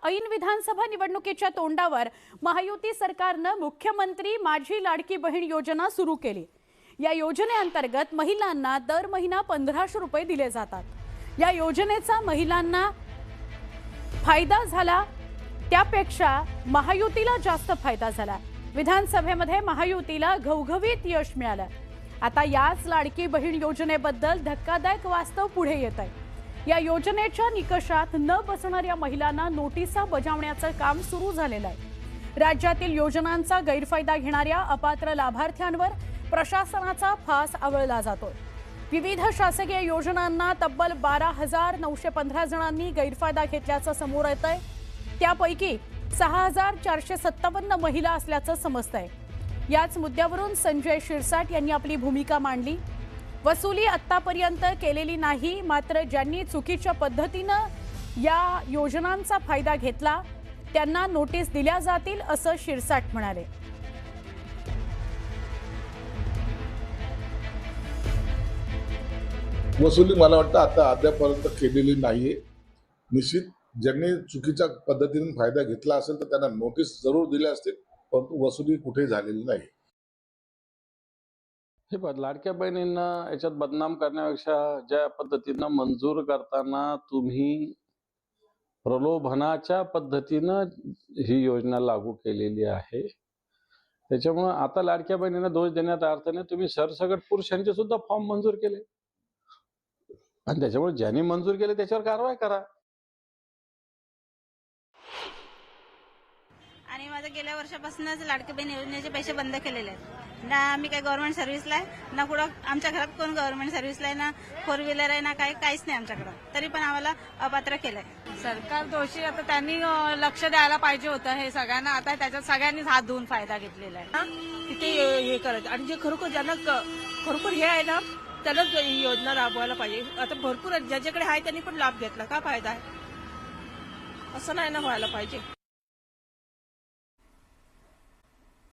ऐन विधानसभा निवडणुकीच्या तोंडावर महायुती सरकारनं मुख्यमंत्री माझी लाडकी बहीण योजना सुरू केली। या योजनेअंतर्गत महिलांना दर महिना 1500 रुपये दिले जातात। या योजनेचा महिलांना फायदा झाला त्यापेक्षा महायुतीला जास्त फायदा झाला। विधानसभेमध्ये महायुतीला घवघवीत यश मिळालं। आता याच लाडकी बहीण योजनेबद्दल धक्कादायक वास्तव पुढे येत आहे। या योजनेच्या निकषात न बसणाऱ्या महिलांना नोटिसा बजावण्याचं काम सुरू झालेलं आहे। राज्यातील योजनांचा गैरफायदा घेणाऱ्या अपात्र लाभार्थ्यांवर प्रशासनाचा फास आवळला जातोय। विविध शासकीय योजनांना तब्बल 12,915 जणांनी गैरफायदा घेतल्याचं समोर येतंय। त्यापैकी 6,457 महिला असल्याचं समजतंय। याच मुद्द्यावरून संजय शिरसाट यांनी आपली भूमिका मांडली। वसुली आतापर्यंत केलेली नाही, मात्र ज्यांनी चुकीच्या पद्धतीनं या योजनांचा फायदा घेतला त्यांना नोटीस दिल्या जातील असं शिरसाट म्हणाले। वसुली मला वाटतं आता अद्यापर्यंत केलेली नाहीये। निश्चित ज्यांनी चुकीच्या पद्धतीने फायदा घेतला असेल तर त्यांना नोटीस जरूर दिल्या असतील, परंतु वसुली कुठे झालेली नाही। हे लाडक्या बहिणींना याच्यात बदनाम करण्यापेक्षा ज्या पद्धतीनं मंजूर करताना तुम्ही प्रलोभनाच्या पद्धतीनं ही योजना लागू केलेली आहे, त्याच्यामुळे आता लाडक्या बहिणींना दोष देण्यात अर्थ नाही। तुम्ही सरसकट पुरुषांचे सुद्धा फॉर्म मंजूर केले आणि त्याच्यामुळे ज्यांनी मंजूर केले त्याच्यावर कारवाई करा। आणि माझं गेल्या वर्षापासूनच लाडकी बहीण योजनेचे पैसे बंद केलेले आहेत। ना आम्ही काही गव्हर्नमेंट सर्व्हिसला आहे, ना कुठं आमच्या घरात कोण गव्हर्नमेंट सर्व्हिसला आहे, ना 4 व्हीलर आहे, ना काहीच नाही आमच्याकडं, तरी पण आम्हाला अपात्र केलंय। सरकार दोषी। आता त्यांनी लक्ष द्यायला पाहिजे होतं हे सगळ्यांना। आता त्याच्यात सगळ्यांनीच हात धुवून फायदा घेतलेला आहे। तिथे हे करायचं आणि जे खरोखर ज्यांना खरोखर हे आहे ना त्यालाच ही योजना राबवायला पाहिजे। आता भरपूर ज्याच्याकडे आहे त्यांनी पण लाभ घेतला, का फायदा आहे? असं नाही ना व्हायला पाहिजे।